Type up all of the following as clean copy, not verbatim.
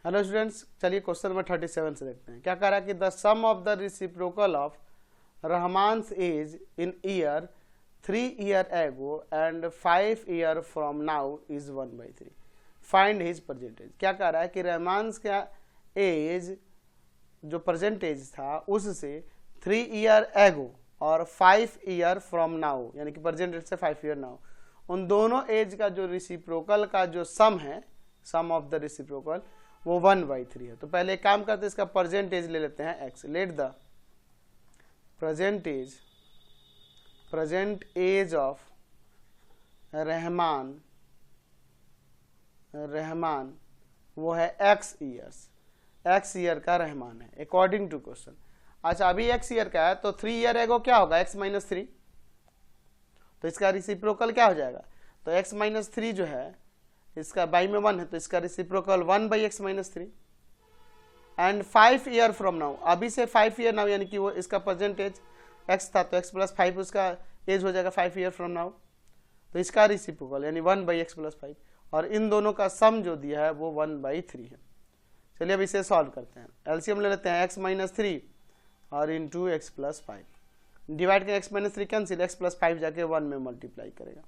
Hello students, चलिए question number 37 से देखते हैं। क्या कह रहा है कि the sum of the reciprocal of Rahman's age in year 3 year ago and 5 year from now is 1/3। Find his percentage. क्या कह रहा है कि रहमान्स का एज जो परसेंटेज था उससे 3 ईयर एगो और 5 ईयर फ्रॉम नाउ, यानी कि परसेंटेज से 5 ईयर नाउ, उन दोनों एज का जो रेसिप्रोकल का जो सम है, सम ऑफ द रेसिप्रोकल, वो 1/3 है। तो पहले एक काम करते हैं, इसका परसेंटेज ले लेते हैं x। Let the present age of Rahman वो है x ईयर का रहमान है अकॉर्डिंग टू क्वेश्चन। अच्छा, अभी x ईयर का है तो 3 ईयर एगो क्या होगा, x - 3, तो इसका रेसिप्रोकल क्या हो जाएगा, तो x - 3 जो है इसका बाई में 1 है तो इसका reciprocal 1/x - 3 and 5 year from now, अभी से 5 ईयर नाउ, यानी कि वो इसका परसेंटेज x था तो x + 5 उसका एज हो जाएगा 5 ईयर फ्रॉम नाउ, तो इसका रेसिप्रोकल यानी 1/x + 5, और इन दोनों का सम जो दिया है वो 1/3 है। चलिए अब इसे सॉल्व करते हैं। एलसीएम ले लेते हैं x - 3 और इंटू x + 5, डिवाइड कर x - 3 कैंसिल, x + 5 जाके 1 में मल्टीप्लाई करेगा,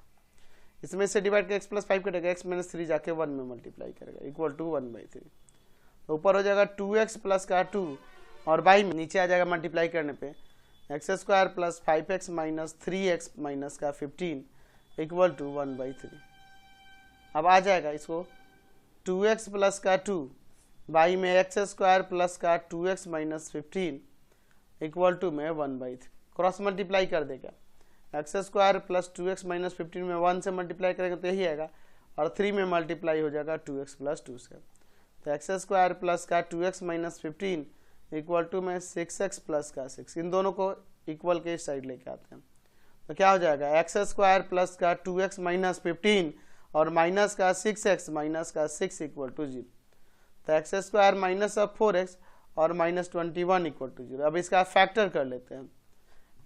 इसमें से डिवाइड कर x + 5 कटेगा, x - 3 जाके 1 में मल्टीप्लाई करेगा इक्वल टू 1/3। तो ऊपर हो जाएगा 2x + का 2 और बाई में नीचे आ जाएगा मल्टीप्लाई करने पे x² + 5x - 3x - का 15 इक्वल टू 1/3। अब आ जाएगा इसको 2x + का 2 बाई में x² + का 2x - 15 इक्वल टू में 1/3, क्रॉस मल्टीप्लाई कर देगा, x² + 2x - 15 में 1 से मल्टीप्लाई करेंगे तो यही आएगा, और 3 में मल्टीप्लाई हो जाएगा 2x + 2 से, तो x² + का 2x - 15 इक्वल टू में 6x + का 6, इन दोनों को इक्वल के इस साइड लेके आते हैं तो क्या हो जाएगा x² + का 2x - 15 और माइनस का 6x - का 6 इक्वल टू 0, तो x² - 4x और -21 इक्वल टू 0। अब इसका फैक्टर कर लेते हैं,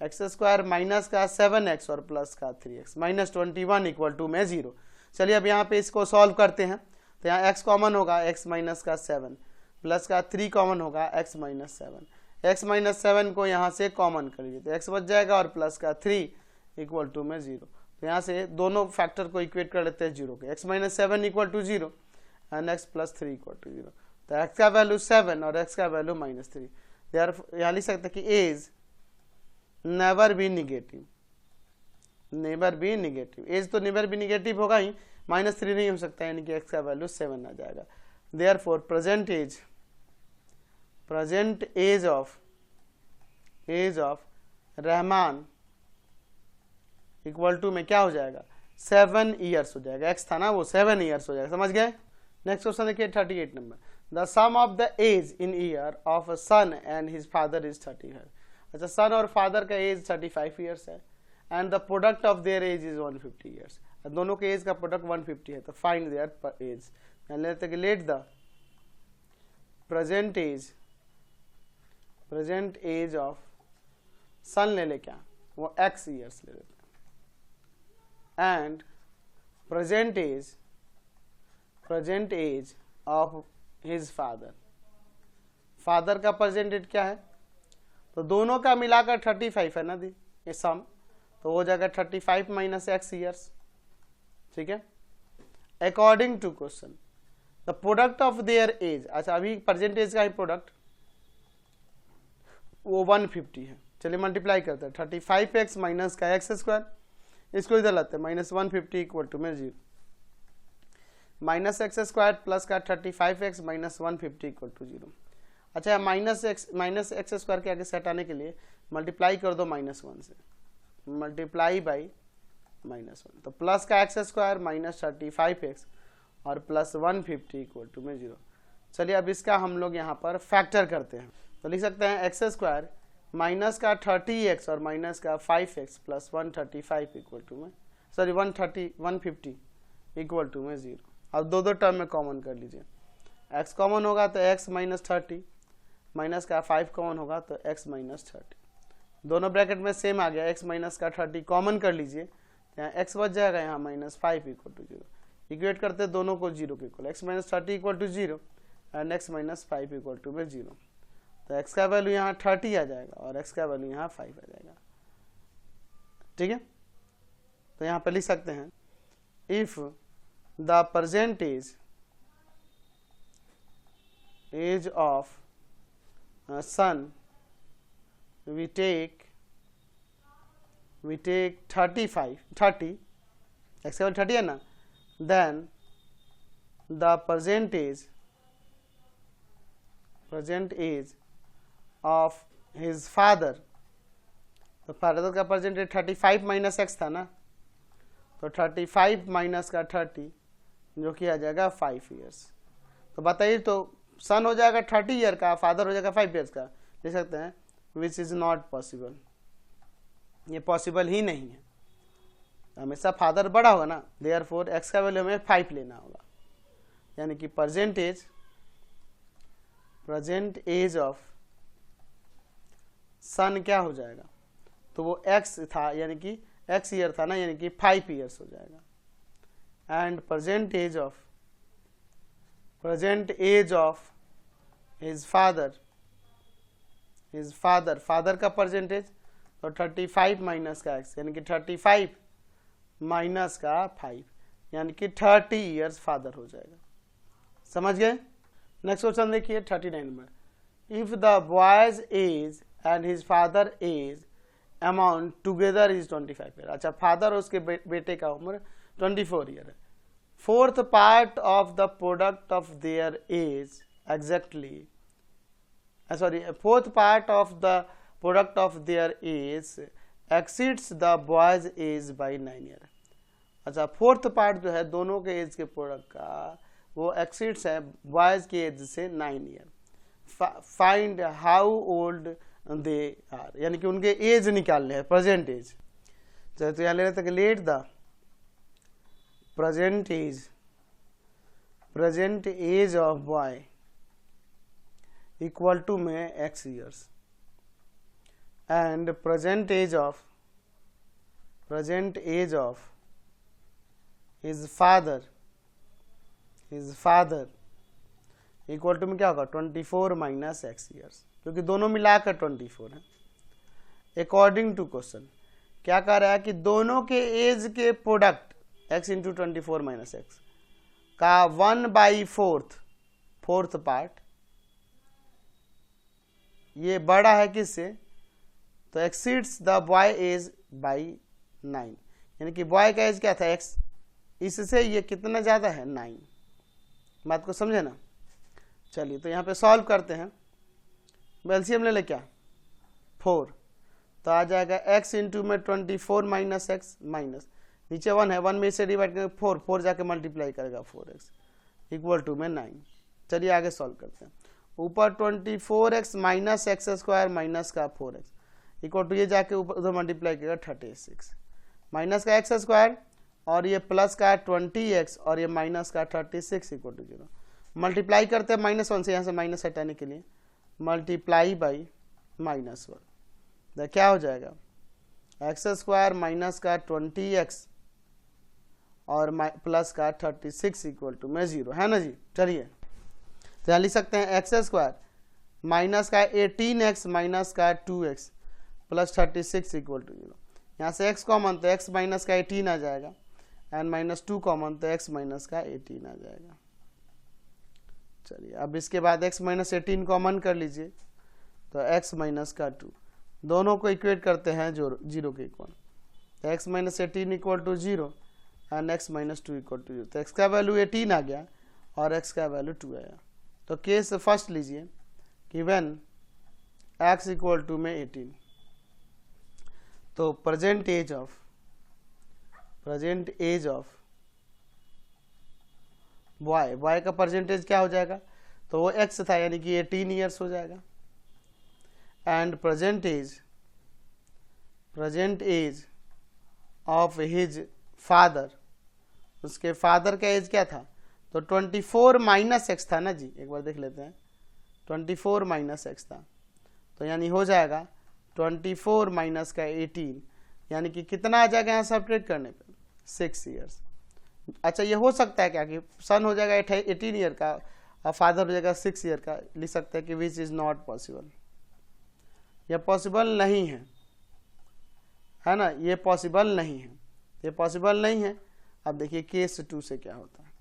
x² माइनस का 7x और प्लस का 3x -21 इक्वल टू में 0। चलिए अब यहाँ पे इसको सॉल्व करते हैं, तो यहाँ x कॉमन होगा, x - का 7 प्लस का 3 कॉमन होगा, x - 7, x - 7 को यहाँ से कॉमन कर लीजिए तो x बच जाएगा और प्लस का 3 इक्वल टू में 0। तो यहाँ से दोनों फैक्टर को इक्वेट कर लेते हैं 0 के, x - 7 equal to 0 and x + 3 equal to 0, तो x का वैल्यू 7 और x का वैल्यू -3। यहाँ लिख सकते हैं कि age never be negative, age तो नेवर बी निगेटिव होगा ही, -3 नहीं हो सकता, यानी कि x का वैल्यू 7 आ जाएगा। Therefore present age of Rahman equal to में क्या हो जाएगा, 7 ईयर्स हो जाएगा, x था ना वो 7 ईयर्स हो जाएगा, समझ गए। नेक्स्ट क्वेश्चन देखिए 38 नंबर, the sum of the age in year of a son and his father is 35। अच्छा, सन और फादर का एज 35 ईयर्स है and the product of their age is 150 years, दोनों के एज का प्रोडक्ट 150 है, तो फाइंड देयर एज। लेते कि let the present age of son ले ले, क्या वो x ईयर्स ले लेते हैं, and present age of his father का प्रेजेंट एज क्या है, तो दोनों का मिलाकर 35 है ना दी, ये सम, तो हो जाएगा 35 - x ईयर्स, ठीक है। According to question the product of their age, अच्छा अभी परसेंटेज का ही प्रोडक्ट वो 150 है, चलिए मल्टीप्लाई करते हैं 35x - का x², इसको इधर लाते हैं -150 इक्वल टू में 0, -x² प्लस का 35x - 150 इक्वल टू 0। अच्छा, -x² के आगे से हटाने के लिए मल्टीप्लाई कर दो -1 से, मल्टीप्लाई बाई -1, तो प्लस का x² -35x और प्लस 150 इक्वल टू में 0। चलिए अब इसका हम लोग यहाँ पर फैक्टर करते हैं, तो लिख सकते हैं x² माइनस का 30x और माइनस का 5x प्लस 135 इक्वल टू में 150 इक्वल टू में 0। अब दो टर्म में कॉमन कर लीजिए, x कॉमन होगा तो x - 30 माइनस का 5 कॉमन होगा तो x - 30, दोनों ब्रैकेट में सेम आ गया, x - का 30 कॉमन कर लीजिए, यहाँ x बच जाएगा, यहाँ -5 इक्वल टू 0, इक्वेट करते दोनों को 0 के equal, x - 30 equal to 0 and x minus 5 equal to में 0। तो x का वैल्यू यहाँ 30 आ जाएगा और x का वैल्यू यहाँ 5 आ जाएगा। ठीक है, तो यहाँ पे लिख सकते हैं if the percentage age of son we take 30 x का 30 है ना, then the present age of his father, तो फादर का परसेंटेज 35 माइनस एक्स था ना, तो 35 माइनस का 30 जो कि आ जाएगा 5 ईयर्स। तो बताइए, तो सन हो जाएगा 30 ईयर का, फादर हो जाएगा 5 ईयर्स का। देख सकते हैं विच इज नॉट पॉसिबल, ये पॉसिबल ही नहीं है। हमेशा फादर बड़ा होगा ना, देयरफॉर एक्स का वैल्यू हमें 5 लेना होगा, यानी कि प्रेजेंट एज ऑफ सन क्या हो जाएगा, तो वो एक्स था, यानी कि एक्स ईयर था ना, यानी कि 5 ईयर्स हो जाएगा। And present age of his father का परसेंटेज, तो 35 माइनस का एक्स, यानी कि 35 माइनस का 5, यानी कि 30 ईयर्स फादर हो जाएगा। समझ गए? नेक्स्ट क्वेश्चन देखिए 39 नंबर। If the boy's age and his father age amount together is 25 year. अच्छा, फादर और उसके बेटे का उम्र 24 ईयर है। Fourth part of the product of their age exactly, fourth part of the product of their age exceeds the boy's age by 9 year। अच्छा, fourth part जो है दोनों के एज के प्रोडक्ट का, वो एक्सीड्स है बॉयज के एज से 9 year. Find how old they are, यानी कि उनके एज निकालने हैं, प्रेजेंट एज। तो यहाँ ले लेते हैं let the present age of boy equal to में x years and present age of his father equal to में क्या होगा 24 माइनस एक्स ईयर्स, क्योंकि दोनों मिलाकर 24 है। अकॉर्डिंग टू क्वेश्चन क्या कह रहा है कि दोनों के एज के product x into 24 minus x का 1/4 पार्ट ये बड़ा है किससे, तो exceeds the boy age by 9, यानी कि बॉय का एज क्या था x, इससे ये कितना ज़्यादा है 9। बात को समझे ना? चलिए, तो यहाँ पे सॉल्व करते हैं। एलसीएम ले ले क्या 4, तो आ जाएगा x इंटू में 24 माइनस एक्स, माइनस नीचे 1 है, 1 में इसे डिवाइड करेंगे 4 जाके मल्टीप्लाई करेगा 4x इक्वल टू में 9। चलिए आगे सॉल्व करते हैं। ऊपर 24x minus x square minus का 4x इक्वल टू ये जाके ऊपर उधर मल्टीप्लाई करेगा 36 माइनस का एक्स स्क्वायर और ये प्लस का 20x और ये माइनस का 36 इक्वल टू 0। मल्टीप्लाई करते हैं -1 से, यहाँ से माइनस हटाने के लिए मल्टीप्लाई बाई -1, तो क्या हो जाएगा एक्स स्क्वायर माइनस का 20x और प्लस का 36 इक्वल टू में 0 है ना जी। चलिए, तो यहाँ लिख सकते हैं एक्स स्क्वायर माइनस का 18x माइनस का 2x प्लस 36 इक्वल टू 0। यहाँ से x कॉमन, तो x माइनस का 18 आ जाएगा एंड -2 कॉमन, तो x माइनस का 18 आ जाएगा। चलिए, अब इसके बाद x माइनस 18 कॉमन कर लीजिए, तो x माइनस का 2, दोनों को इक्वेट करते हैं 0 के इक्वल, तो x minus 18 equal to 0 and x minus 2 equal to 0। तो x का वैल्यू 18 आ गया और x का वैल्यू 2 आया। तो केस फर्स्ट लीजिए कि व्हेन x इक्वल टू में 18, तो प्रेजेंट एज ऑफ बॉय का परसेंटेज क्या हो जाएगा, तो वो x था, यानी कि 18 ईयर्स हो जाएगा। And present age of his father, उसके फादर का एज क्या था, तो 24 माइनस एक्स था ना जी, एक बार देख लेते हैं। 24 माइनस एक्स था, तो यानी हो जाएगा 24 माइनस का 18, यानी कि कितना आ जाएगा यहाँ सब्ट्रैक्ट करने पे 6 ईयर्स। अच्छा, ये हो सकता है क्या कि सन हो जाएगा 18 ईयर का और फादर हो जाएगा 6 ईयर का, लिख सकते हैं कि विच इज नॉट पॉसिबल, यह पॉसिबल नहीं है ना, ये पॉसिबल नहीं है, ये पॉसिबल नहीं है। अब देखिए केस 2 से क्या होता है,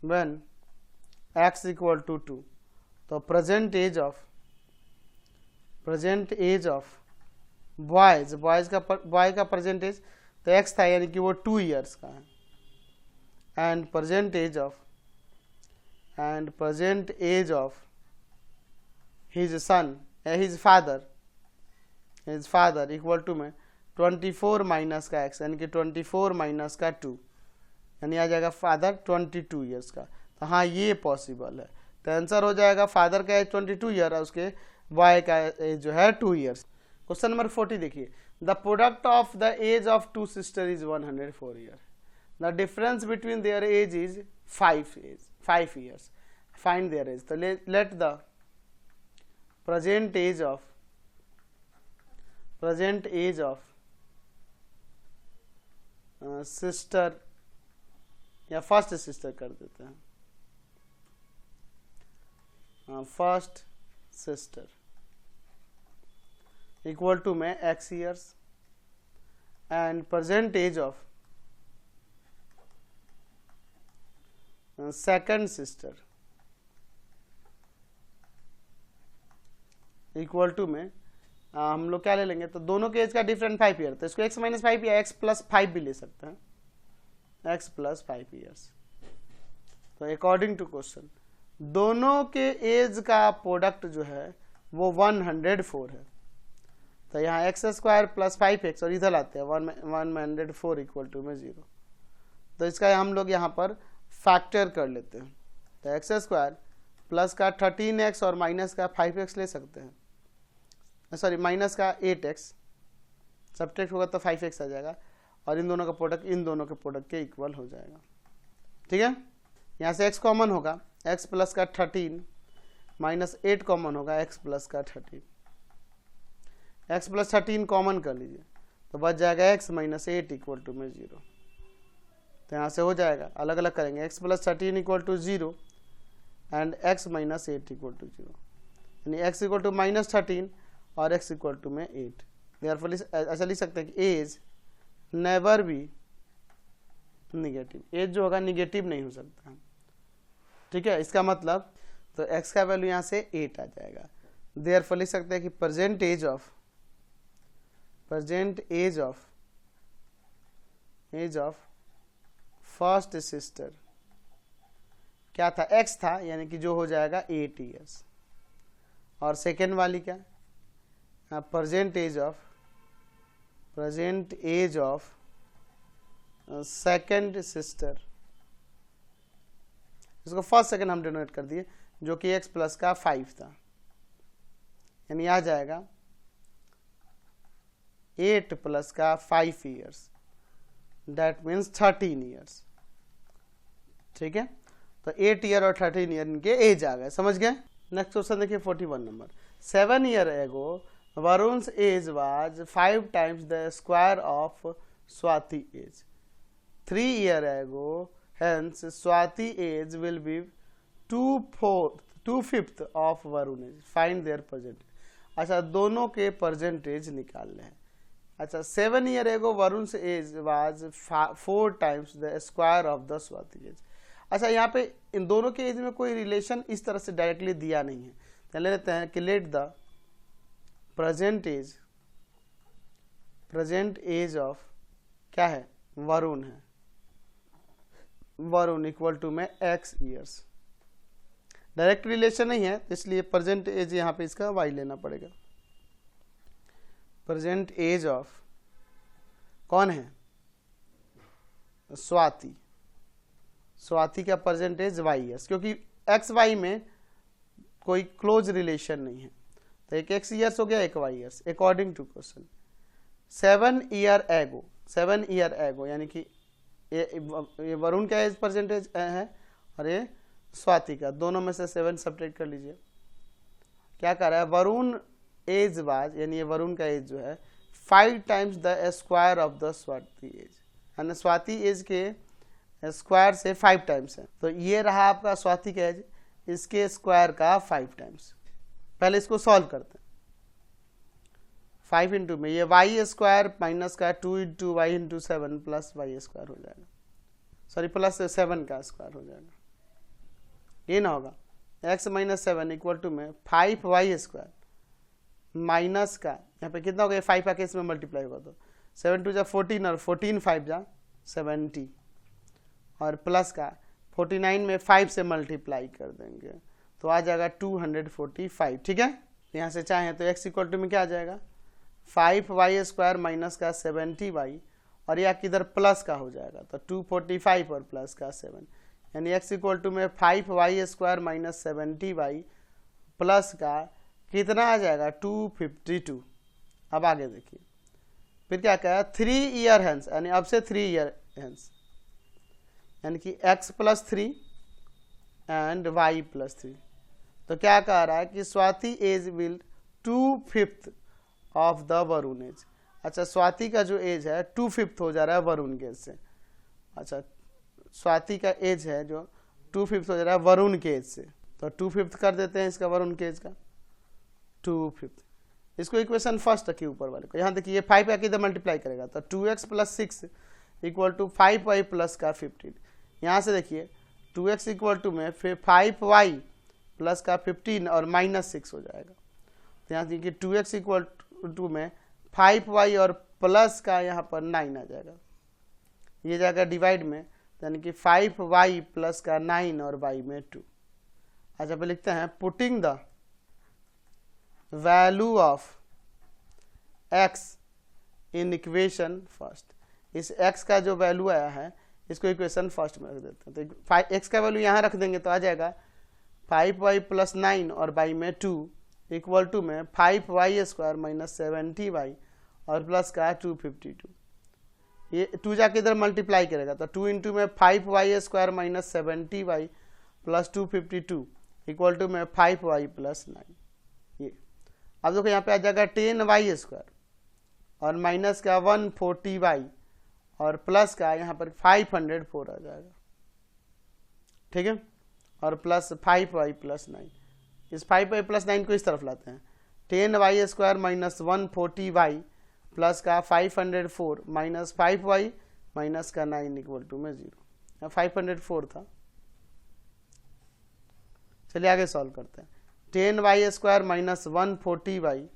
व्हेन x इक्वल टू 2, तो present age of boy's boy का प्रेजेंट एज तो x था, यानी कि वो 2 ईयर्स का है, and present age of his son his father equal to में 24 माइनस का x, यानी कि 24 माइनस का 2, यानी आ जाएगा फादर 22 ईयर्स का। तो हाँ ये पॉसिबल है, तो आंसर हो जाएगा फादर का एज 22 ईयर है, उसके बॉय का एज जो है 2 ईयर्स। क्वेश्चन नंबर 40 देखिए, the product of the age of 2 sister is 104 year, the difference between their age is 5 years, find their age. तो let the present age of sister या first sister कर देते हैं, first sister equal to में x years, and present age of second sister equal to में हम लोग क्या ले लेंगे, तो दोनों के एज का डिफरेंट 5 ईयर, तो इसको x माइनस 5 या x प्लस 5 भी ले सकते हैं, x प्लस 5 ईयर्स। तो अकॉर्डिंग टू क्वेश्चन दोनों के एज का प्रोडक्ट जो है वो 104 है, तो यहाँ एक्स स्क्वायर प्लस 5x और इधर आते हैं 104 इक्वल टू में 0, तो इसका हम लोग यहाँ पर फैक्टर कर लेते हैं, तो एक्स स्क्वायर प्लस का 13x और माइनस का 5x ले सकते हैं, सॉरी माइनस का 8x, सब्ट्रैक्ट होगा तो 5x आ जाएगा, और इन दोनों का प्रोडक्ट इन दोनों के प्रोडक्ट के इक्वल हो जाएगा। ठीक है, यहाँ से x कॉमन होगा, x प्लस का 13 माइनस 8 कॉमन होगा, x प्लस का 13, x प्लस 13 कॉमन कर लीजिए तो बच जाएगा x माइनस 8 इक्वल टू में 0। तो यहाँ से हो जाएगा, अलग अलग करेंगे, x plus 13 equal to 0 and x minus 8 equal to 0, यानी x इक्वल टू माइनस 13 और x इक्वल टू में 8। देयरफॉर ऐसा लिख सकते हैं कि age never be negative, age जो होगा निगेटिव नहीं हो सकता। ठीक है, इसका मतलब तो x का वैल्यू यहाँ से 8 आ जाएगा। देयरफॉर लिख सकते हैं कि present age of first sister क्या था, x था, यानी कि जो हो जाएगा 8 ईयर्स, और सेकेंड वाली क्या, present age of second sister, इसको फर्स्ट सेकेंड हम डिनोट कर दिए, जो कि x प्लस का 5 था, यानी आ जाएगा 8 प्लस का 5 ईयर्स, दैट मीन्स 13 ईयर्स। ठीक है, तो 8 ईयर और 13 ईयर इनके एज आ गए, समझ गए। नेक्स्ट क्वेश्चन देखिए 41 नंबर, 7 ईयर एगो Varun's age was 5 times the square of Swati age. 3 years ago, hence Swati age will be 2/5 of Varun age. Find their percentage. अच्छा, दोनों के परसेंटेज निकालने हैं। अच्छा, 7 years ago Varun's age was 4 times the square of the Swati age. अच्छा, यहाँ पे इन दोनों के एज में कोई रिलेशन इस तरह से डायरेक्टली दिया नहीं है, तो ले लेते हैं कि let the present age of क्या है, वरुण है, वरुण इक्वल टू में x ईयर्स। डायरेक्ट रिलेशन नहीं है, इसलिए प्रेजेंट एज यहाँ पे इसका y लेना पड़ेगा। प्रेजेंट एज ऑफ कौन है, स्वाति, स्वाति का प्रेजेंट एज y ईयर्स, क्योंकि x y में कोई क्लोज रिलेशन नहीं है, तो एक x ईयर्स हो गया, एक y years. According to question 7 year ago यानी कि ये वरुण का एज परसेंटेज है और ये स्वाति का, दोनों में से 7 सब्ट्रैक्ट कर लीजिए। क्या कर रहा है, वरुण एज वाज, यानी ये वरुण का एज जो है 5 times the square of the Swati age, यानी स्वाति एज के स्क्वायर से 5 टाइम्स है। तो ये रहा आपका स्वाति का एज, इसके स्क्वायर का 5 टाइम्स। पहले इसको सॉल्व करते हैं। 5 इंटू में ये वाई स्क्वायर माइनस का 2 into y into 7 plus y square हो जाएगा, सॉरी प्लस 7 का स्क्वायर हो जाएगा, ये ना होगा। x माइनस 7 इक्वल टू में 5 वाई स्क्वायर माइनस का यहाँ पे कितना हो गया, 5 आके इसमें मल्टीप्लाई होगा तो 7 टू जा 14 और 14 5 जा 70 और प्लस का 49 में 5 से मल्टीप्लाई कर देंगे तो आ जाएगा 245। ठीक है, यहाँ से चाहें तो x इक्वल टू में क्या आ जाएगा 5 वाई स्क्वायर माइनस का 70 वाई और यह किधर प्लस का हो जाएगा तो 245 और प्लस का 7 यानी x इक्वल टू में 5 y square minus 70 y plus का कितना आ जाएगा 252। अब आगे देखिए फिर क्या कहा 3 ईयर हेंस, यानी अब से 3 ईयर हेंस यानी कि x प्लस 3 एंड y प्लस 3। तो क्या कह रहा है कि Swati age will 2/5 of the Varun age. अच्छा, स्वाति का जो एज है 2/5 हो जा रहा है वरुण के एज से। अच्छा, स्वाति का एज है जो 2/5 हो जा रहा है वरुण के एज से, तो 2/5 कर देते हैं इसका वरुण के एज का 2/5। इसको इक्वेशन फर्स्ट रखिए ऊपर वाले को। यहाँ देखिए ये 5 आके इधर मल्टीप्लाई करेगा तो 2x plus 6 equal to 5y plus का 15। यहाँ से देखिए 2x इक्वल टू में फिर 5y प्लस का 15 और माइनस 6 हो जाएगा। तो यहाँ देखिए 2x इक्वल टू में 5y और प्लस का यहाँ पर 9 आ जाएगा, ये जाएगा डिवाइड में, यानी कि 5y प्लस का 9 और y में 2। अच्छा, पे लिखते हैं putting the value of x in equation first. इस x का जो वैल्यू आया है इसको इक्वेशन फर्स्ट में रख देते हैं। तो x का वैल्यू यहाँ रख देंगे तो आ जाएगा 5y प्लस 9 और y में 2 इक्वल टू में 5y स्क्वायर माइनस 70y और प्लस का 252। ये 2 जाके इधर मल्टीप्लाई करेगा तो 2 इंटू में 5y square minus 70y plus 252 equal to में 5y प्लस 9। ये अब देखो यहाँ पे आ जाएगा 10y स्क्वायर और माइनस का 140y और प्लस का यहाँ पर 504 आ जाएगा। ठीक है, और प्लस 5y प्लस 9। इस 5y प्लस 9 को इस तरफ लाते हैं, 10y square minus 140y plus का 504 माइनस 5y माइनस का 9 इक्वल टू में 0। 504 था। चलिए आगे सॉल्व करते हैं। 10y स्क्वायर माइनस 140y,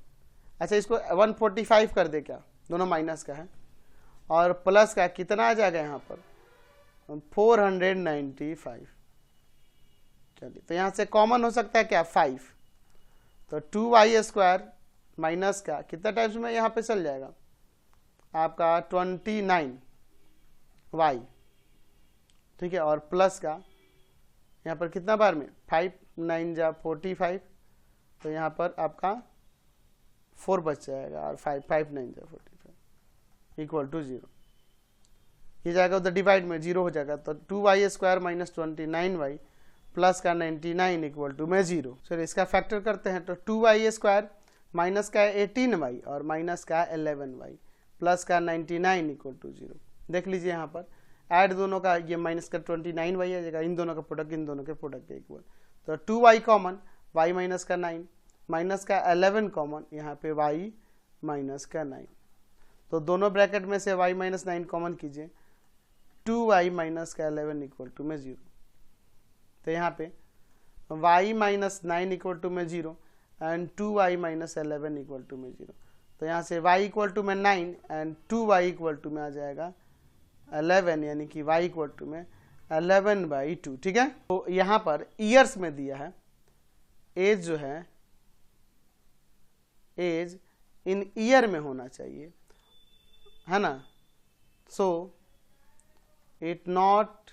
अच्छा इसको 145 कर दे, क्या दोनों माइनस का है, और प्लस का कितना आ जाएगा यहाँ पर 495। चलिए तो यहाँ से कॉमन हो सकता है क्या 5, तो 2y स्क्वायर माइनस का कितना टाइम्स में यहाँ पे चल जाएगा आपका 29y। ठीक है, और प्लस का यहाँ पर कितना बार में 5 9 जा 45, तो यहाँ पर आपका 4 बच जाएगा और 5 9 जा 45 इक्वल टू 0। ये जाएगा उधर डिवाइड में 0 हो जाएगा तो 2y square minus 29y plus का 99 इक्वल टू में 0। चलिए इसका फैक्टर करते हैं तो 2y स्क्वायर माइनस का 18y और माइनस का 11y प्लस का 99 इक्वल टू 0। देख लीजिए यहाँ पर ऐड दोनों का, ये माइनस का 29y आ जाएगा, इन दोनों का प्रोडक्ट इन दोनों के प्रोडक्ट के इक्वल, तो 2y कॉमन y माइनस का 9 माइनस का 11 कॉमन, यहाँ पे y माइनस का 9, तो दोनों ब्रैकेट में से y माइनस 9 कॉमन कीजिए, 2y माइनस का 11 इक्वल टू में 0। तो यहाँ पे y माइनस 9 इक्वल टू में 0 and 2y minus 11 equal to में 0। तो यहाँ से y इक्वल टू में 9 एंड 2y इक्वल टू में आ जाएगा 11, यानी कि y इक्वल टू में 11/2। ठीक है, तो यहाँ पर ईयर्स में दिया है, एज जो है एज इन ईयर में होना चाहिए, है ना। So it not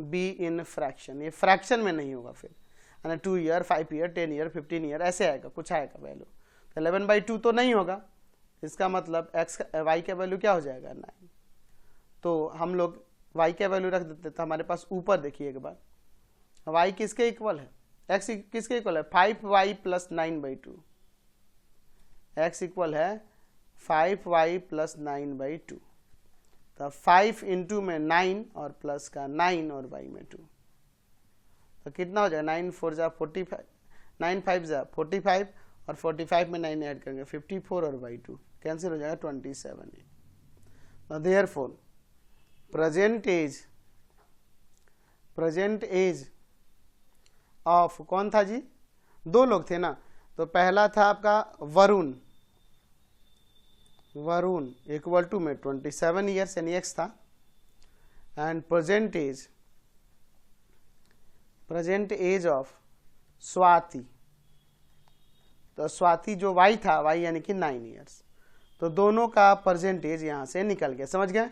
be in fraction, ये फ्रैक्शन में नहीं होगा फिर, है ना। 2 ईयर 5 ईयर 10 ईयर 15 ईयर ऐसे आएगा, कुछ आएगा वैल्यू। तो 11/2 तो नहीं होगा, इसका मतलब x y का वैल्यू क्या हो जाएगा 9। तो हम लोग y का वैल्यू रख देते, तो हमारे पास ऊपर देखिए एक बार y किसके इक्वल है, x किसके इक्वल है 5y प्लस 9/2, x इक्वल है 5y प्लस 9/2। तो 5 इंटू में 9 और प्लस का 9 और y में 2, तो कितना हो जाएगा 9 4 जा 45, 9 5 जा 45 और 45 में 9 ऐड करेंगे 54 और बाई 2 कैंसिल हो जाएगा 27। देयरफॉर प्रेजेंट एज ऑफ कौन था जी, 2 लोग थे ना, तो पहला था आपका वरुण इक्वल टू में 27 ईयर्स यानी एक्स था, and present age of Swati, तो स्वाति जो वाई था, वाई यानी कि 9 ईयर्स, तो दोनों का प्रेजेंट एज यहां से निकल गया, समझ गए।